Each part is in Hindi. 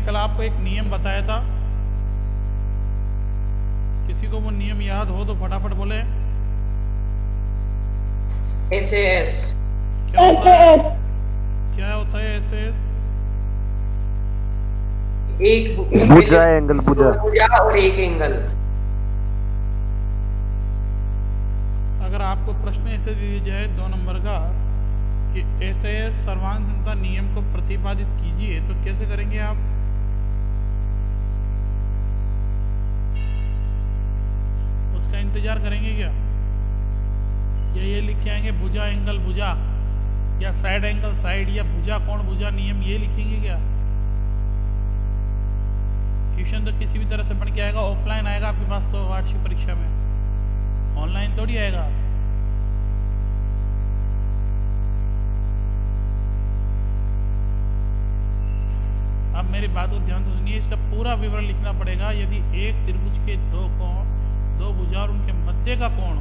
कल आपको एक नियम बताया था, किसी को वो नियम याद हो तो फटाफट बोले। SAS। क्या होता है? क्या होता है SAS? एक भुजा एंगल, भुजा भुजा और एक एंगल। अगर आपको प्रश्न ऐसे दिया जाए 2 नंबर का कि SAS सर्वांग समता नियम को प्रतिपादित कीजिए, तो कैसे करेंगे आप? उसका इंतजार करेंगे क्या? या ये लिख के आएंगे भुजा एंगल भुजा, या साइड एंगल साइड, या भुजा कोण भुजा नियम, ये लिखेंगे क्या? ट्यूशन तो किसी भी तरह से पढ़ के आएगा, ऑफलाइन आएगा आपके पास तो वार्षिक परीक्षा में, ऑनलाइन थोड़ी आएगा। अब मेरी बात को ध्यान से सुनिए, इसका पूरा विवरण लिखना पड़ेगा। यदि एक त्रिभुज के दो भुजा और उनके मध्य का कोण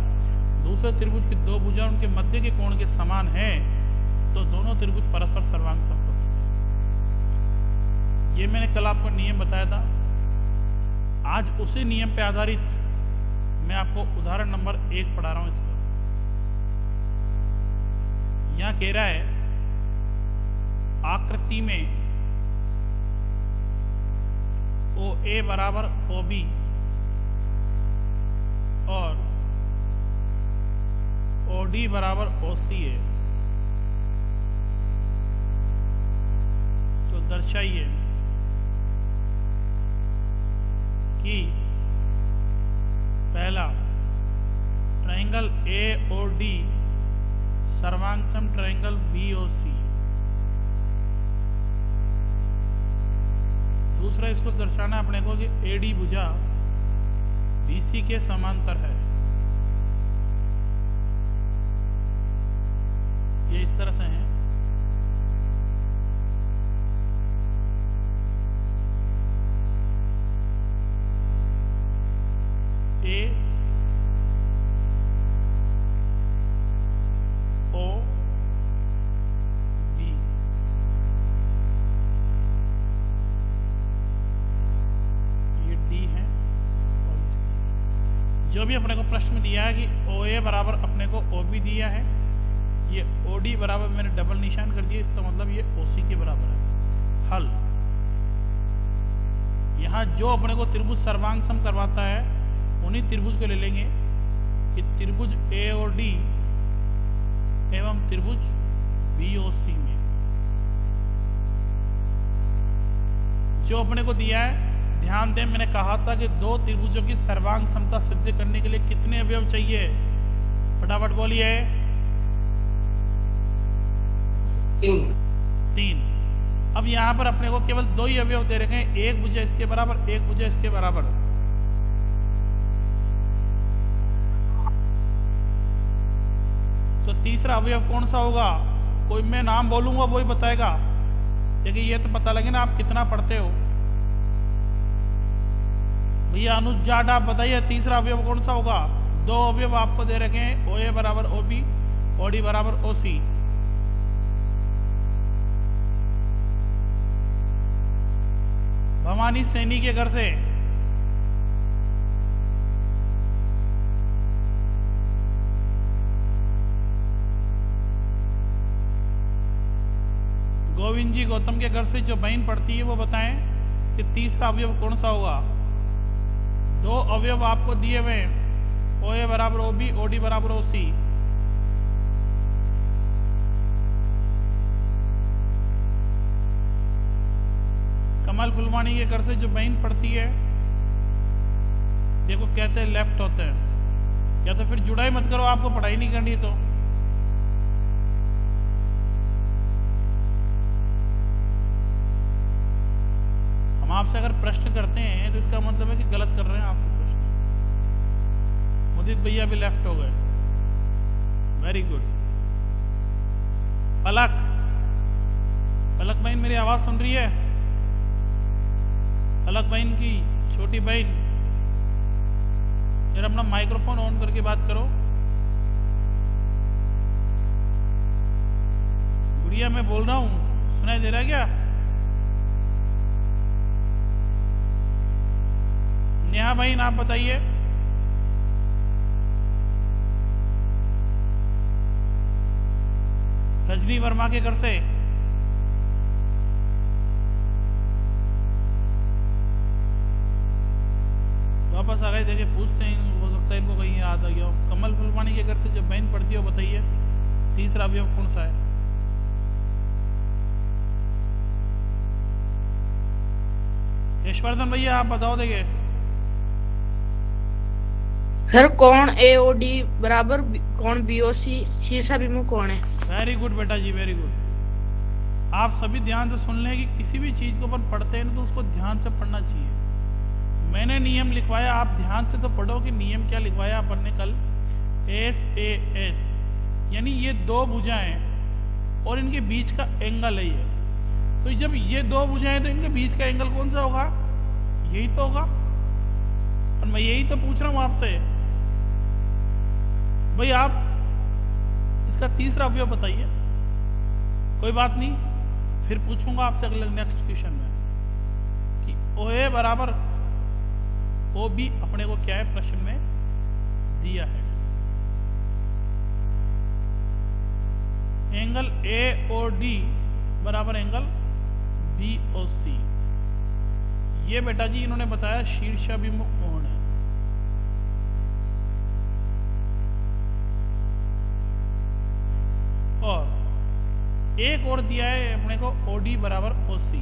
दूसरे त्रिभुज के 2 भुजा और उनके मध्य के कोण के समान है, तो दोनों त्रिभुज परस्पर सर्वांग समकोण हैं। ये मैंने कल आपको नियम बताया था। आज उसी नियम पे आधारित मैं आपको उदाहरण नंबर 1 पढ़ा रहा हूं। इसका यहां कह रहा है, आकृति में OA बराबर OB और OD बराबर OC है, तो दर्शाइए कि पहला ट्रायंगल AOD सर्वांगसम ट्रायंगल BOC। दूसरा इसको दर्शाना अपने को कि AD भुजा BC के समांतर है। ये इस तरह से है। A O B, ये D है। जो भी अपने को प्रश्न में दिया है कि OA बराबर अपने को OB दिया है, ये OD बराबर मैंने डबल निशान कर दिया, इसका मतलब ये OC के बराबर है। हल, यहां जो अपने को त्रिभुज सर्वांग सम करवाता है उन्हीं त्रिभुज को ले लेंगे कि त्रिभुज AOD एवं त्रिभुज BOC में जो अपने को दिया है, ध्यान दें मैंने कहा था कि 2 त्रिभुजों की सर्वांग समता सिद्ध करने के लिए कितने अवयव चाहिए? फटाफट बोलिए। 3। अब यहां पर अपने को केवल 2 ही अवयव दे रखे हैं, एक भुजा इसके बराबर, एक भुजा इसके बराबर। तो तीसरा अवयव कौन सा होगा? कोई मैं नाम बोलूंगा वही बताएगा, क्योंकि ये तो पता लगे ना आप कितना पढ़ते हो। भैया अनुज जाट आप बताइए तीसरा अवयव कौन सा होगा? 2 अवयव आपको दे रखे हैं, OA बराबर OB, OD बराबर OC। भवानी सैनी के घर से गोविंद जी गौतम के घर से जो बहन पढ़ती है वो बताएं कि तीसरा अवयव कौन सा होगा? 2 अवयव आपको दिए हुए हैं, OA बराबर OB, OD बराबर OC। कमल फुलवानी के घर से जो बहन पढ़ती है, देखो कहते हैं लेफ्ट होते हैं, या तो फिर जुड़ाई मत करो, आपको पढ़ाई नहीं करनी तो। हम आपसे अगर प्रश्न करते हैं तो इसका मतलब है कि गलत कर रहे हैं आपको प्रश्न। मुदित भैया भी लेफ्ट हो गए, वेरी गुड। पलक बहन मेरी आवाज सुन रही है? पलक बहन की छोटी बहन, जरा अपना माइक्रोफोन ऑन करके बात करो। गुड़िया मैं बोल रहा हूं, सुनाई दे रहा है क्या? नेहा भाई आप बताइए। रजनी वर्मा के घर से वापस आ गए। देखिए पूछते हैं, हो सकता है इनको कहीं याद आ गया हो। कमल फुलवानी के घर से जब बहन पढ़ती हो बताइए तीसरा अवयव कौन सा है? यशवर्धन भैया आप बताओ। देखिए सर कोण AOD बराबर कोण BOC शीर्षाभिमुख कोण है। वेरी गुड बेटा जी, वेरी गुड। आप सभी ध्यान से सुन लें कि किसी भी चीज को अपन पढ़ते हैं ना तो उसको ध्यान से पढ़ना चाहिए। मैंने नियम लिखवाया, आप ध्यान से तो पढ़ो कि नियम क्या लिखवाया अपन ने कल। SAS यानी ये दो भुजाएं और इनके बीच का एंगल है ये। तो जब ये दो भुजाएं तो इनके बीच का एंगल कौन सा होगा? यही तो होगा। और मैं यही तो पूछ रहा हूं आपसे भाई, आप इसका तीसरा अवयव बताइए। कोई बात नहीं, फिर पूछूंगा आपसे अगले नेक्स्ट क्वेश्चन में कि OA बराबर OB अपने को क्या है प्रश्न में दिया है। एंगल AOD बराबर एंगल BOC, ये बेटा जी इन्होंने बताया शीर्षाभिमुख कोण है। और एक और दिया है अपने को OD बराबर OC।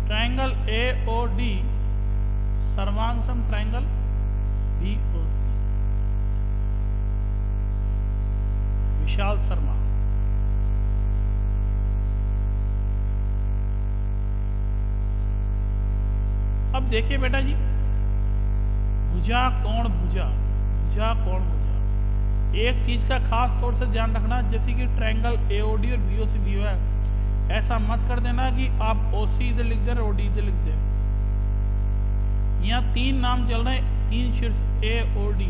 ट्रायंगल AOD सर्वांग ट्रायंगल BOC। विशाल शर्मा। अब देखिए बेटा जी, भुजा कोण भुजा, भुजा कोण भुजा, एक चीज का खास तौर से ध्यान रखना, जैसे कि ट्रायंगल AOD और BOC भी है, ऐसा मत कर देना कि आप OC इधर लिख दें OD इधर लिख दें। यहाँ तीन नाम चल रहे हैं, तीन शीर्ष AOD,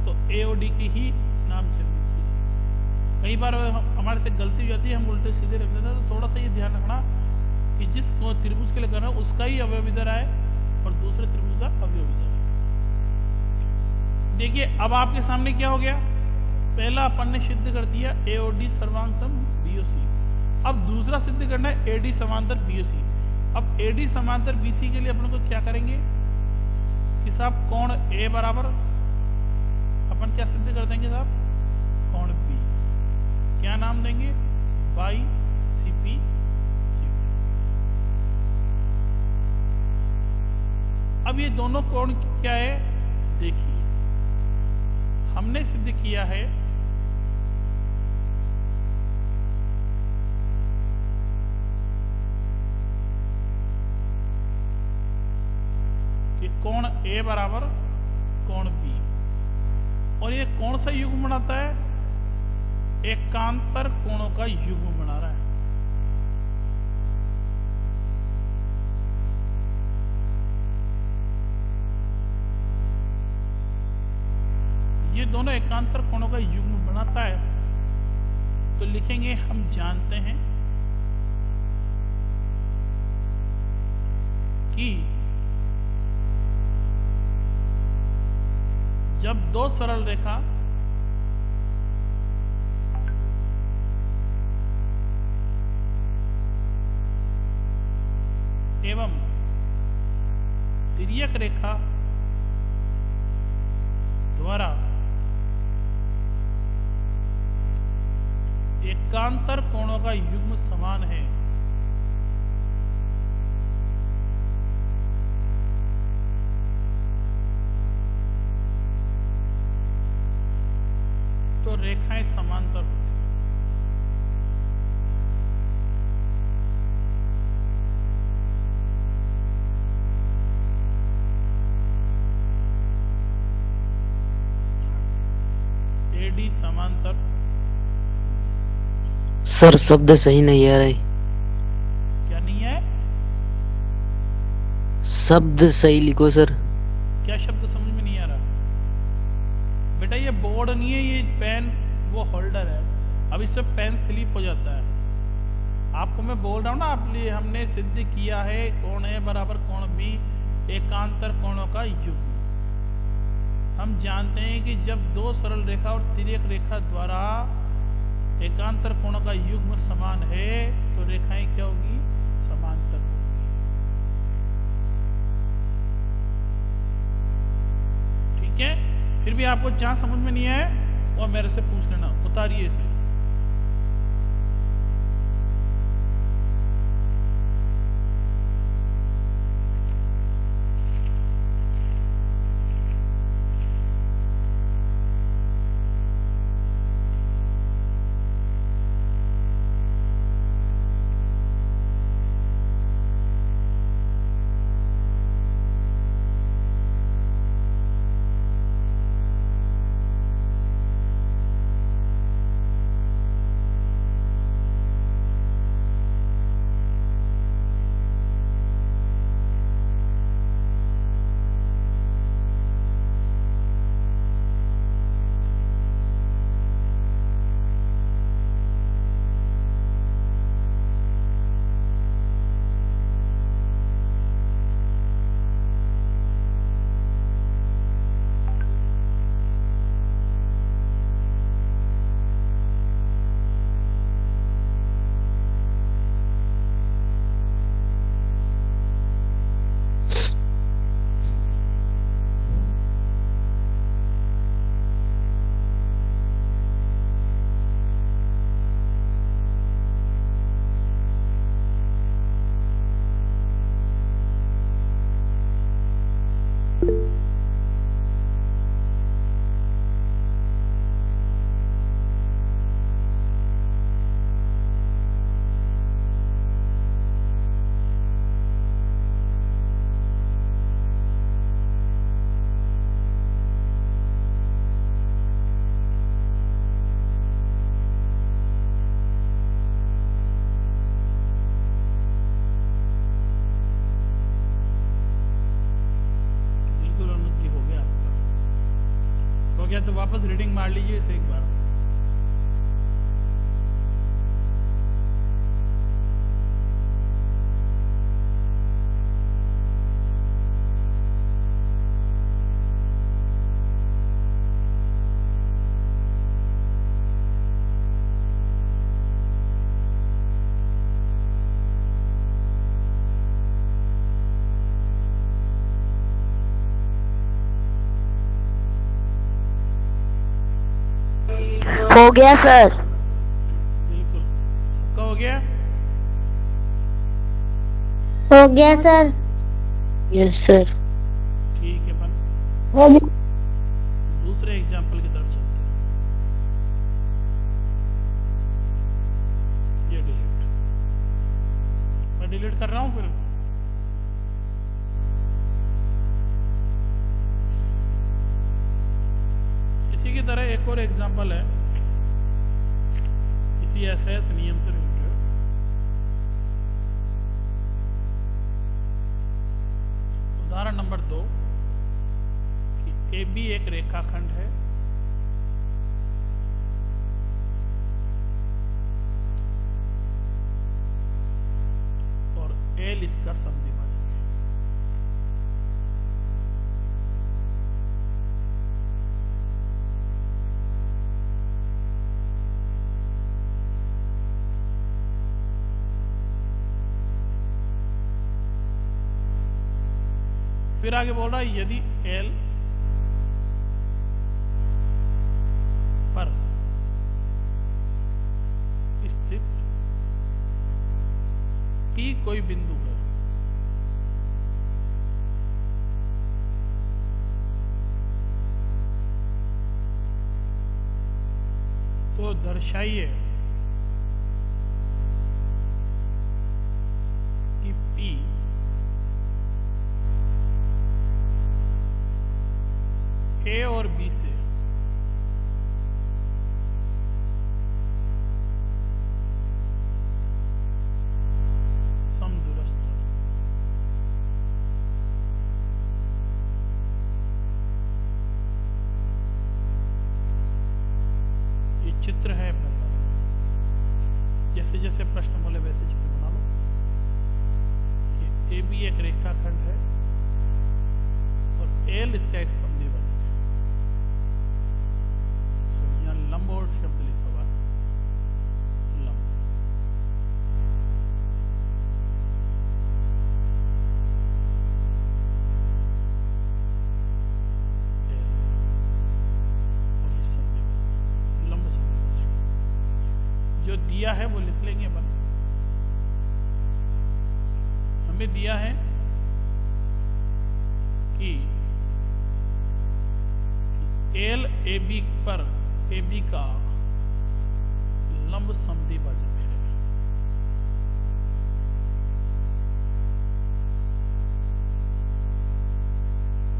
तो AOD की ही नाम चल रही है। कई बार हमारे से गलती हो जाती है, हम उल्टे सीधे रख देते हैं। तो थोड़ा सा ये ध्यान रखना कि जिस त्रिभुज के लिए कर रहा है उसका ही अवयव इधर आए और दूसरे त्रिभुज का अवयव इधर आए। देखिए अब आपके सामने क्या हो गया, पहला अपन ने सिद्ध कर दिया AOD सर्वांग BOC। अब दूसरा सिद्ध करना है AD समांतर BOC। अब AD समांतर BC के लिए अपन को क्या करेंगे कि साहब कोण A बराबर अपन क्या सिद्ध कर देंगे साहब, कोण B। क्या नाम देंगे, बाई CP। अब ये दोनों कोण क्या है, देखिए हमने सिद्ध किया है कि कोण A बराबर कोण B, और ये कौन सा युग्म बनाता है, एकांतर कोणों का युग्म बना रहा है। ये दोनों एकांतर कोणों का युग्म बनाता है। तो लिखेंगे, हम जानते हैं कि जब दो सरल रेखा एवं तिर्यक रेखा द्वारा एकांतर कोणों का युग्म समान है, तो रेखाएं समांतर होती हैं। AD समांतर। सर शब्द सही नहीं आ रहे। क्या नहीं है, शब्द सही लिखो सर। क्या शब्द समझ में नहीं आ रहा बेटा? ये बोर्ड नहीं है, ये पेन वो होल्डर है। अब इससे पेन स्लिप हो जाता है। आपको मैं बोल रहा हूँ ना, आप लिए हमने सिद्ध किया है कोण ए बराबर कोण बी एकांतर कोणों का युग्म। हम जानते हैं कि जब दो सरल रेखा और तिर्यक रेखा द्वारा एकांतर कोणों का युग्म समान है तो रेखाएं क्या होगी, समांतर होगी। ठीक है, फिर भी आपको जहां समझ में नहीं आए वो मेरे से पूछ लेना, उतारिए इसे। तो वापस रीडिंग मार लीजिए इसे एक बार। हो गया सर। बिल्कुल, सबका हो गया? हो गया सर। Yes sir. ठीक है, अपन हो गया। दूसरे एग्जाम्पल की तरफ चलते हैं। ये डिलीट, मैं डिलीट कर रहा हूं फिर। इसी की तरह एक और एग्जाम्पल है, इसी एसएस नियम से रिलेटेड। उदाहरण नंबर 2 कि AB एक रेखाखंड है और L इसका समद्विभाजक है। फिर आगे बोल रहा है यदि L पर स्थित P कोई बिंदु है तो दर्शाइए कि P A और B से समदूरस्थ है। ये चित्र है अपने पास, जैसे जैसे जैसे प्रश्न बोले वैसे चित्र बना लो। ये AB एक रेखाखंड है और एल इसका एक समद्विभाजक है। यहाँ लंबवत शब्द लिखा हुआ है, लंब। लंब समद्विभाजक जो दिया है वो लिख लेंगे अपन। हमें दिया है कि एल AB पर AB का लंब समद्विभाजक है।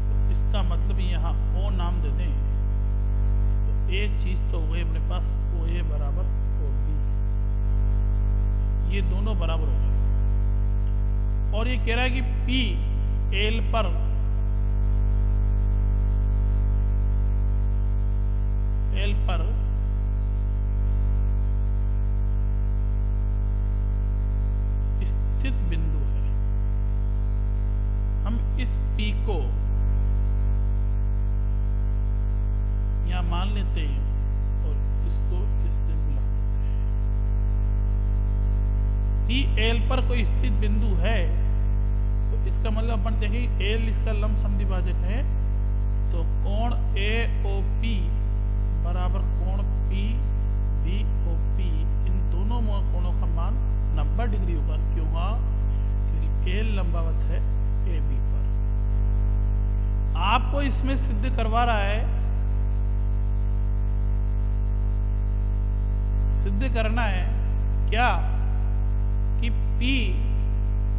तो इसका मतलब यहां O नाम दे दें तो एक चीज तो हो गई अपने पास, OA बराबर OB, ये दोनों बराबर हो गए। और ये कह रहा है कि P L पर स्थित बिंदु है। हम इस P को यहां मान लेते हैं और इसको इससे मिला देते हैं। P L पर कोई स्थित बिंदु है तो इसका मतलब अपन देखें L इसका लंब समद्विभाजक है, तो कोण AOP बराबर कोण PBOP, इन दोनों कोणों का मान 90 डिग्री होगा। क्यों? क्योंकि L लंबावत है AB पर। आपको इसमें सिद्ध करवा रहा है, सिद्ध करना है क्या कि P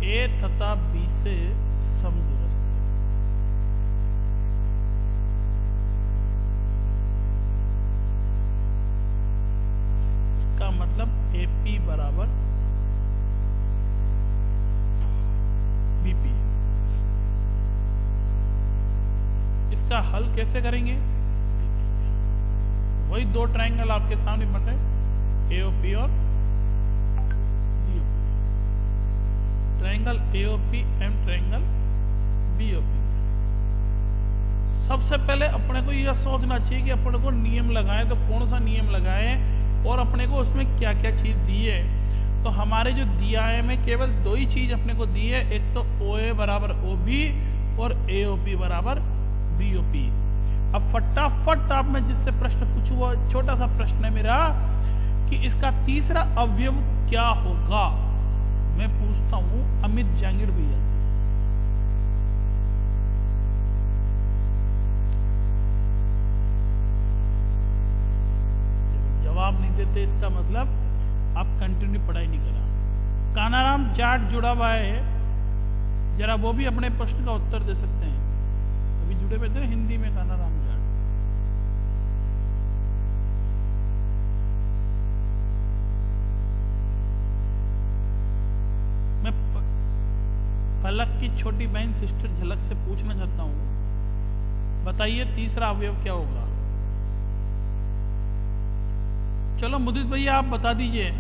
A तथा B से समदूरस्थ है। इसका मतलब AP बराबर BP। इसका हल कैसे करेंगे? वही दो ट्रायंगल आपके सामने बन रहे, AOP और BOP। Triangle AOP and triangle BOP। सबसे पहले अपने को यह सोचना चाहिए कि अपने को नियम लगाएं तो कौन सा नियम लगाएं और अपने को उसमें क्या क्या चीज दी है। तो हमारे जो दिया है में केवल दो ही चीज अपने को दी है, एक तो OA बराबर OB और AOP बराबर BOP। अब फटाफट आप मैं जिससे प्रश्न पूछूंगा, छोटा सा प्रश्न है मेरा कि इसका तीसरा अवयव क्या होगा। मैं पूछता हूं अमित जांगिड़ भैया, जवाब नहीं देते इसका मतलब आप कंटिन्यू पढ़ाई नहीं करा। कानाराम जाट जुड़ा हुआ है, जरा वो भी अपने प्रश्न का उत्तर दे सकते हैं। अभी जुड़े हुए थे हिंदी में कानाराम जाट। मैं फलक की छोटी बहन सिस्टर झलक से पूछना चाहता हूं, बताइए तीसरा अवयव क्या होगा। चलो मुदित भैया आप बता दीजिए।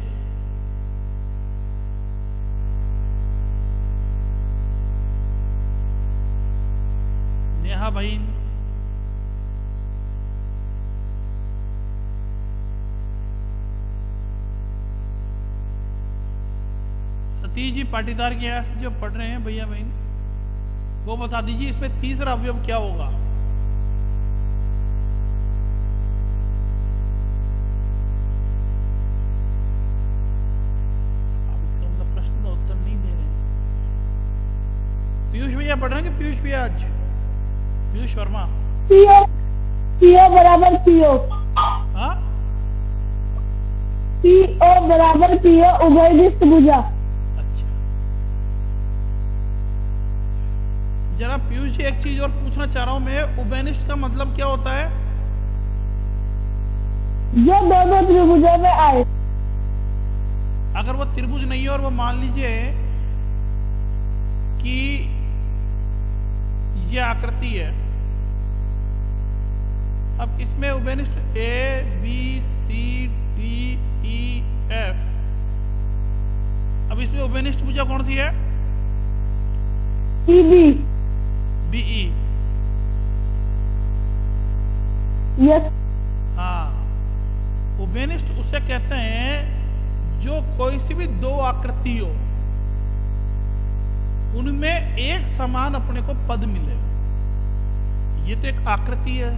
नेहा भाई, सतीश जी पाटीदार के यहाँ से जो पढ़ रहे हैं भैया बहन, वो बता दीजिए इसमें तीसरा अवयव क्या होगा। पीयूष भैया पढ़ रहे हैं कि पीयूष भैया आज? पीयूष वर्मा। PO बराबर PO। हाँ, PO बराबर PO उभयनिष्ठ भुजा। अच्छा, जरा पीयूष जी एक चीज और पूछना चाह रहा हूं मैं, उभयनिष्ठ का मतलब क्या होता है? जो दोनों त्रिभुजों में आए। अगर वो त्रिभुज नहीं है और वो मान लीजिए कि ये आकृति है, अब इसमें उभयनिष्ठ A B C D E F अब इसमें उभयनिष्ठ भुजा कौन सी है? CB. BE। Yes. हाँ, उभयनिष्ठ उसे कहते हैं जो कोई सी भी दो आकृति हो, उनमें एक समान अपने को पद मिले। ये तो एक आकृति है।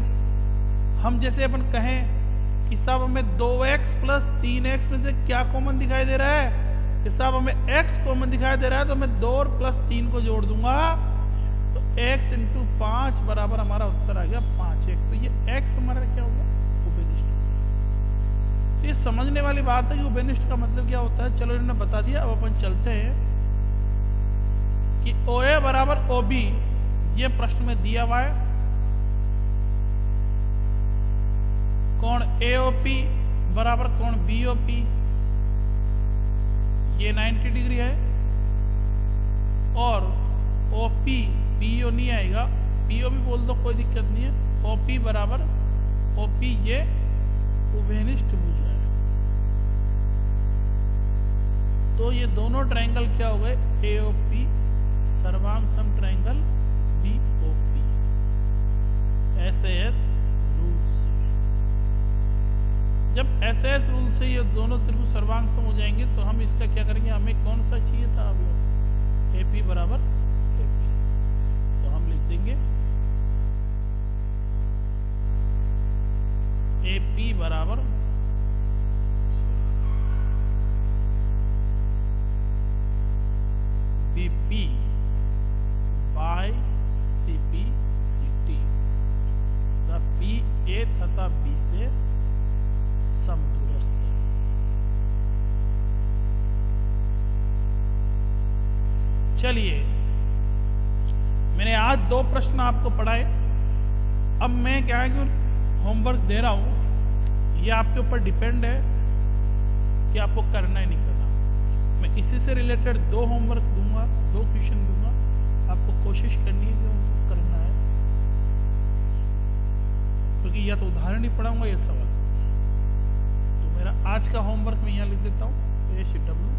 हम जैसे अपन कहें कि साहब हमें 2x प्लस 3x में से क्या कॉमन दिखाई दे रहा है, कि साहब हमें x कॉमन दिखाई दे रहा है, तो मैं 2 और प्लस 3 को जोड़ दूंगा, तो x इंटू 5 बराबर हमारा उत्तर आ गया 5x। तो ये x हमारा क्या होगा? उभयनिष्ठ। तो ये समझने वाली बात है कि उभयनिष्ठ का मतलब क्या होता है। चलो इन्होंने बता दिया, अब अपन चलते हैं कि OA बराबर OB ये प्रश्न में दिया हुआ है। कोण AOP बराबर कोण BOP, ये 90 डिग्री है। और OP PO नहीं आएगा, PO भी बोल दो कोई दिक्कत नहीं है। OP बराबर OP ये उभयनिष्ठ भुजा है। तो ये दोनों ट्रायंगल क्या हो गए? AOP सर्वांग सम ट्रायंगल BOP SAS रूल से। जब SAS रूल से ये दोनों त्रिभुज सर्वांग सम हो जाएंगे तो हम इसका क्या करेंगे? हमें कौन सा चाहिए था? अब AP बराबर AP, तो हम लिख देंगे AP बराबर BP by CP CT, PA तथा B से समदूरस्थ है। चलिए, मैंने आज 2 प्रश्न आपको पढ़ाए। अब मैं क्या है कि होमवर्क दे रहा हूं, ये आपके ऊपर डिपेंड है कि आपको करना है नहीं करना। मैं इसी से रिलेटेड 2 होमवर्क दूंगा, 2 क्वेश्चन दूंगा, आपको कोशिश करनी है कि उनको करना है, क्योंकि या तो उदाहरण ही पढ़ाऊंगा या सवाल। तो मेरा आज का होमवर्क मैं यहाँ लिख देता हूँ, ACW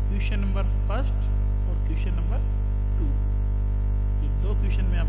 क्वेश्चन नंबर 1 और क्वेश्चन नंबर 2, ये 2 क्वेश्चन मैं